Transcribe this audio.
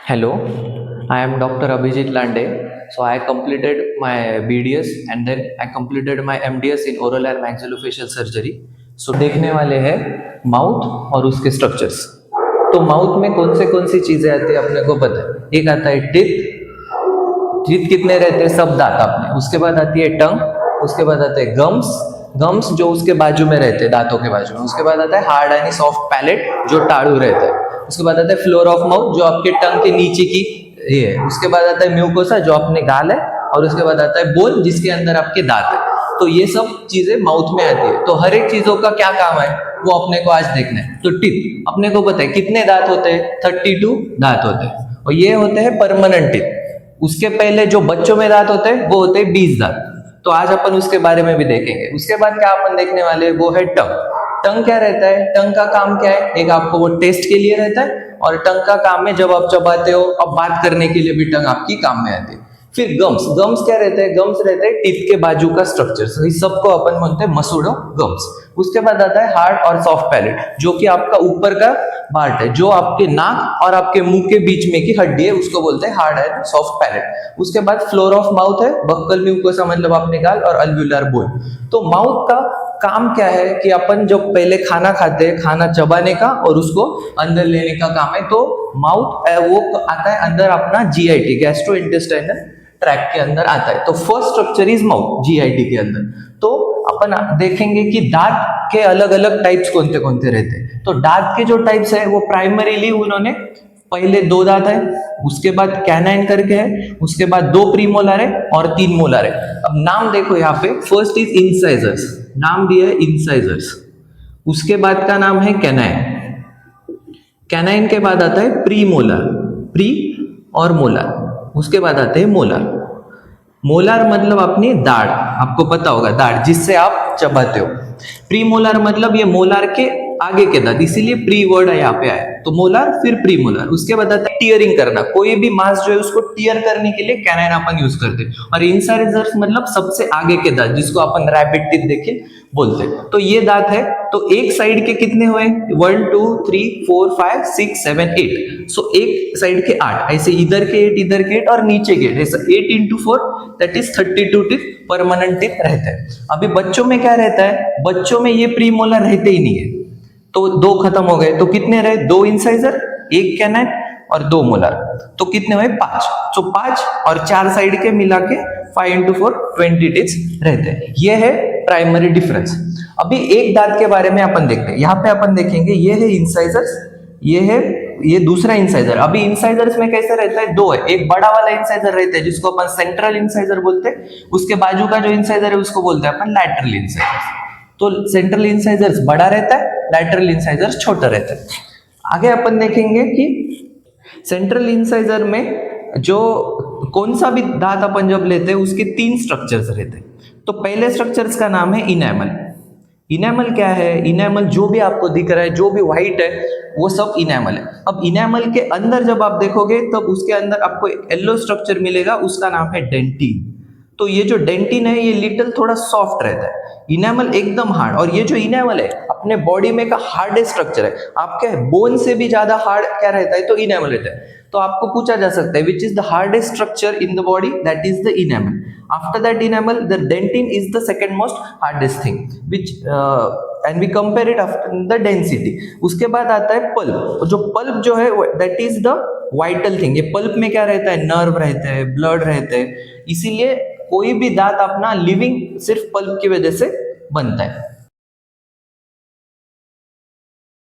Hello, I am Dr. Abhijit Lande. So I completed my BDS and then I completed my MDS in oral and maxillofacial surgery. So देखने वाले हैं mouth और उसके structures. तो mouth में कौन सी चीजें आती है अपने को पता है। एक आता है टिथ, टीथ कितने रहते हैं सब दांत आपने। उसके बाद आती है टंग, उसके बाद आते हैं गम्स, गम्स जो उसके बाजू में रहते हैं दांतों के बाजू में। उसके बाद आता है हार्ड यानी सॉफ्ट पैलेट जो टाड़ू रहता है। उसके बाद आता है फ्लोर ऑफ माउथ जो आपके टंग के नीचे की ये है। उसके बाद आता है म्यूकोसा जो अपने गाल है, और उसके बाद आता है बोन जिसके अंदर आपके दांत है। तो ये सब चीजें माउथ में आती है। तो हर एक चीजों का क्या काम है वो अपने को आज देखना है। तो टीथ अपने को पता है कितने दांत होते हैं, 32 दांत होते हैं, और ये होते हैं परमानेंट टीथ। उसके पहले जो बच्चों में दांत होते हैं वो होते हैं 20 दांत। तो आज अपन उसके बारे में भी देखेंगे। उसके बाद क्या अपन देखने वाले हैं वो है टंग। टंग क्या रहता है, टंग का काम क्या है, एक आपको वो टेस्ट के लिए रहता है, और टंग का काम में जब आप चबाते हो अब बात करने के लिए भी टंग आपकी काम में आती है। फिर गम्स, गम्स क्या रहते हैं, गम्स रहते हैं टीथ के बाजू का स्ट्रक्चर, इस सबको अपन बोलते हैं मसूड़ो गम्स। उसके बाद आता है हार्ड और सॉफ्ट पैलेट जो कि आपका ऊपर का पार्ट है, जो आपके नाक और आपके मुंह के बीच में की हड्डी है, उसको बोलते हैं हार्ड एंड सॉफ्ट पैलेट। उसके बाद फ्लोर ऑफ माउथ है, बक्कल म्यूकोसा मतलब आपने गाल, और अल्व्यूलर बोन। तो माउथ का काम क्या है कि अपन जब पहले खाना खाते हैं, खाना चबाने का और उसको अंदर लेने का काम है। तो माउथ वो आता है अंदर अपना जीआईटी, गैस्ट्रो इंटेस्टाइनल ट्रैक्ट के अंदर आता है। तो first structure is mouth GIT के अंदर। तो अपन देखेंगे कि दांत के अलग अलग टाइप्स कौन से रहते हैं। तो दांत के जो टाइप्स है वो प्राइमरीली उन्होंने पहले 2 दांत है, उसके बाद कैनाइन करके है, उसके बाद 2 प्रीमोलर है और 3 मोलर है। अब नाम देखो यहाँ पे, फर्स्ट इज इंसाइजर्स, नाम दिया है इंसाइजर्स। उसके बाद का नाम है कैनाइन, कैनाइन के बाद आता है प्रीमोलर, प्री और मोलर। उसके बाद आते हैं मोलर। मोलर मतलब अपनी दाढ़, आपको पता होगा दाढ़ जिससे आप चबाते हो। प्री मोलर मतलब ये मोलर के आगे के दांत, इसीलिए प्री वर्ड है यहाँ पे आया। तो मोलर फिर प्री मोलर। उसके बाद आता है टीयरिंग करना, कोई भी मांस जो है उसको टीयर करने के लिए कैनाइन अपन यूज करते हैं। और इंसाइजर्स मतलब सबसे आगे के दांत जिसको अपन रैबिट टीथ देखिए बोलते हैं। तो ये दांत है। तो एक साइड के कितने हुए, 1 2 3 4 5 6 7 8। सो एक साइड के 8, ऐसे इधर के 8, इधर के 8 और नीचे के 8, ऐसा 8 into 4 that is 32 teeth permanent teeth रहते हैं। अभी बच्चों में क्या रहता है, बच्चों में ये प्रीमोलर रहते ही नहीं है। तो 2 खत्म हो गए, तो कितने रहे, 2 इंसाइजर, 1 कैनाइन और 2 मोलर। तो कितने हुए 5। तो 5 और 4 साइड के मिला के 5 into 4 20 टीथ रहते हैं। ये है प्राइमरी डिफरेंस। अभी एक दांत के बारे में अपन देखते हैं। यहाँ पे अपन देखेंगे ये है इंसाइजर्स, ये दूसरा इंसाइजर। अभी इंसाइजर्स में कैसे रहता है, 2 है। एक बड़ा वाला इंसाइजर रहता है जिसको अपन सेंट्रल इंसाइजर बोलते हैं, उसके बाजू का जो इंसाइजर है उसको बोलते हैं अपन लैटरल इंसाइजर। तो सेंट्रल इंसाइजर्स बड़ा रहता है, लैटरल इंसाइजर्स छोटा रहता है। आगे अपन देखेंगे कि सेंट्रल इंसाइजर में जो कौन सा भी दांत अपन जब लेते हैं उसके 3 स्ट्रक्चर्स रहते हैं। तो पहले स्ट्रक्चर्स का नाम है इनेमल। इनेमल क्या है, इनेमल जो भी आपको दिख रहा है, जो भी व्हाइट है वो सब इनेमल है। अब इनेमल के अंदर जब आप देखोगे तब उसके अंदर आपको येलो स्ट्रक्चर मिलेगा, उसका नाम है डेंटिन। तो ये जो डेंटिन है ये लिटिल थोड़ा सॉफ्ट रहता है, इनेमल एकदम हार्ड। और ये जो इनेमल है अपने बॉडी में का हार्डेस्ट स्ट्रक्चर है, आपके बोन से भी ज्यादा हार्ड क्या रहता है, तो इनेमल रहता है। तो आपको पूछा जा सकता है which is the hardest structure in the body, that is the enamel. After that enamel the dentin is the second most hardest thing which and we compare it after the density. उसके बाद आता है pulp. जो pulp जो है that is the vital thing. ये pulp में क्या रहता है, नर्व रहते हैं, ब्लड रहते हैं, इसीलिए कोई भी दांत अपना लिविंग सिर्फ पल्प की वजह से बनता है।